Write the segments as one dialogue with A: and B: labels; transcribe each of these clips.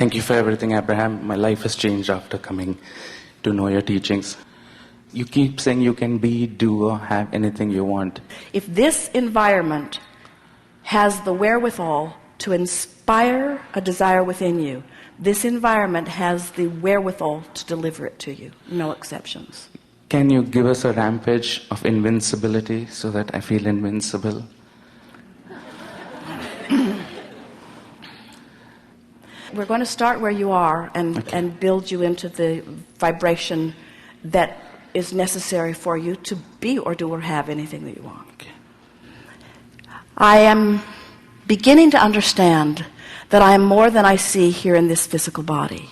A: Thank you for everything, Abraham. My life has changed after coming to know your teachings. You keep saying you can be, do, or have anything you want.
B: If this environment has the wherewithal to inspire a desire within you, this environment has the wherewithal to deliver it to you. No exceptions.
A: Can you give us a rampage of invincibility so that I feel invincible?
B: We're going to start where you are and build you into the vibration that is necessary for you to be or do or have anything that you want.
A: Okay.
B: I am beginning to understand that I am more than I see here in this physical body.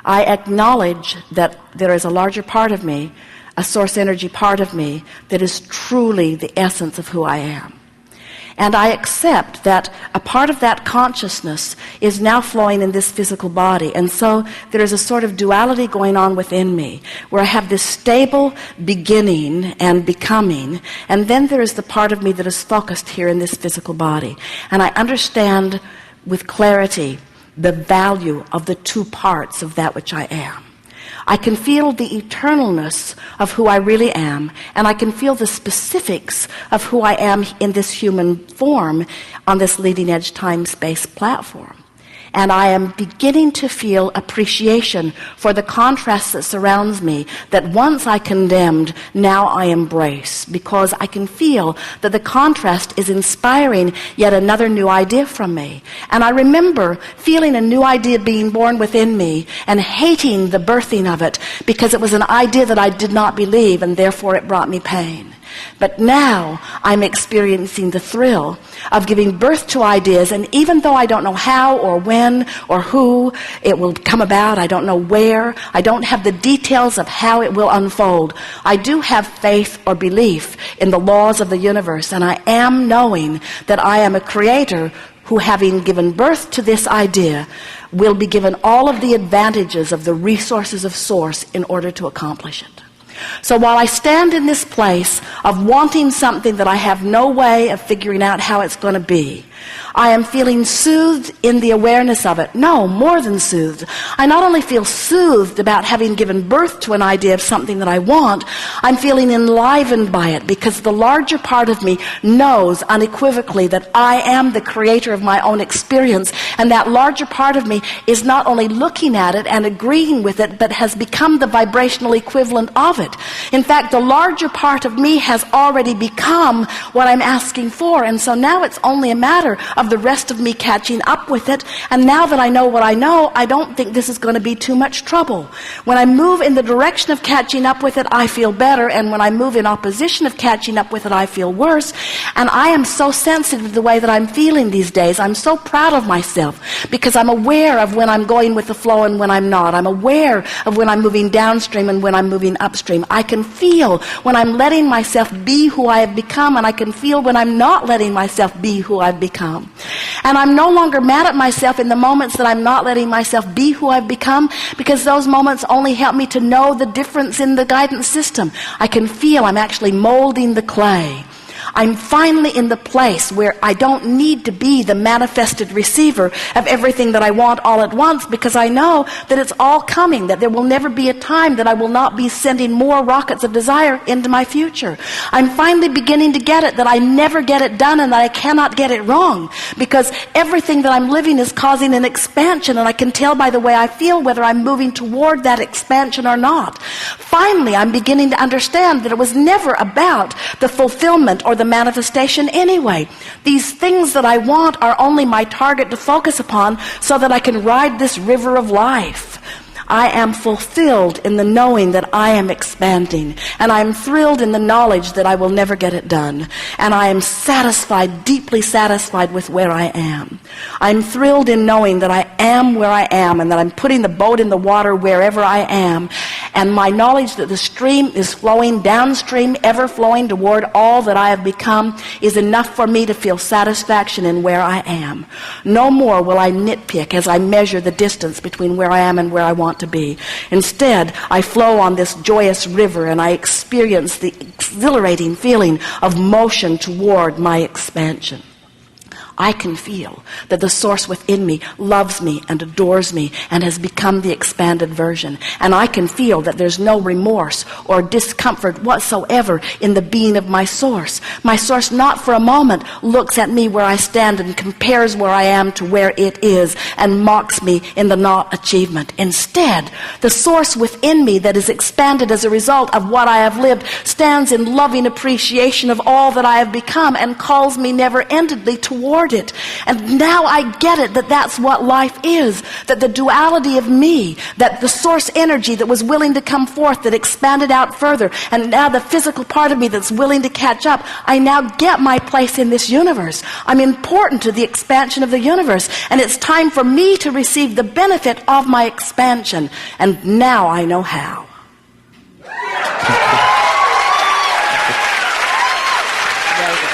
B: I acknowledge that there is a larger part of me, a source energy part of me, that is truly the essence of who I am. And I accept that a part of that consciousness is now flowing in this physical body. And so there is a sort of duality going on within me, where I have this stable beginning and becoming, and then there is the part of me that is focused here in this physical body. And I understand with clarity the value of the two parts of that which I am. I can feel the eternalness of who I really am, and I can feel the specifics of who I am in this human form on this leading edge time-space platform. And I am beginning to feel appreciation for the contrast that surrounds me, that once I condemned, now I embrace, because I can feel that the contrast is inspiring yet another new idea from me. And I remember feeling a new idea being born within me and hating the birthing of it, because it was an idea that I did not believe, and therefore it brought me pain. But now I'm experiencing the thrill of giving birth to ideas, and even though I don't know how or when or who it will come about, I don't know where, I don't have the details of how it will unfold, I do have faith or belief in the laws of the universe, and I am knowing that I am a creator who, having given birth to this idea, will be given all of the advantages of the resources of source in order to accomplish it. So while I stand in this place of wanting something that I have no way of figuring out how it's going to be, I am feeling soothed in the awareness of it. No, more than soothed. I not only feel soothed about having given birth to an idea of something that I want, I'm feeling enlivened by it, because the larger part of me knows unequivocally that I am the creator of my own experience, and that larger part of me is not only looking at it and agreeing with it, but has become the vibrational equivalent of it. In fact, the larger part of me has already become what I'm asking for, and so now it's only a matter of the rest of me catching up with it. And now that I know what I know, I don't think this is going to be too much trouble. When I move in the direction of catching up with it, I feel better, and when I move in opposition of catching up with it, I feel worse. And I am so sensitive to the way that I'm feeling these days. I'm so proud of myself, because I'm aware of when I'm going with the flow and when I'm not. I'm aware of when I'm moving downstream and when I'm moving upstream. I can feel when I'm letting myself be who I have become, and I can feel when I'm not letting myself be who I've become. And I'm no longer mad at myself in the moments that I'm not letting myself be who I've become, because those moments only help me to know the difference in the guidance system. I can feel I'm actually molding the clay. I'm finally in the place where I don't need to be the manifested receiver of everything that I want all at once, because I know that it's all coming, that there will never be a time that I will not be sending more rockets of desire into my future. I'm finally beginning to get it, that I never get it done and that I cannot get it wrong, because everything that I'm living is causing an expansion, and I can tell by the way I feel whether I'm moving toward that expansion or not. Finally, I'm beginning to understand that it was never about the fulfillment or the manifestation anyway. These things that I want are only my target to focus upon so that I can ride this river of life. I am fulfilled in the knowing that I am expanding, and I am thrilled in the knowledge that I will never get it done, and I am satisfied, deeply satisfied with where I am. I'm thrilled in knowing that I am where I am, and that I'm putting the boat in the water wherever I am, and my knowledge that the stream is flowing downstream, ever flowing toward all that I have become, is enough for me to feel satisfaction in where I am. No more will I nitpick as I measure the distance between where I am and where I want to be. Instead, I flow on this joyous river, and I experience the exhilarating feeling of motion toward my expansion. I can feel that the source within me loves me and adores me and has become the expanded version. And I can feel that there's no remorse or discomfort whatsoever in the being of my source. My source not for a moment looks at me where I stand and compares where I am to where it is and mocks me in the not achievement. Instead, the source within me that is expanded as a result of what I have lived stands in loving appreciation of all that I have become and calls me never-endedly toward it. And now I get it, that that's what life is, that the duality of me, that the source energy that was willing to come forth, that expanded out further, and now the physical part of me that's willing to catch up, I now get my place in this universe. I'm important to the expansion of the universe, and it's time for me to receive the benefit of my expansion. And now I know how. Very good.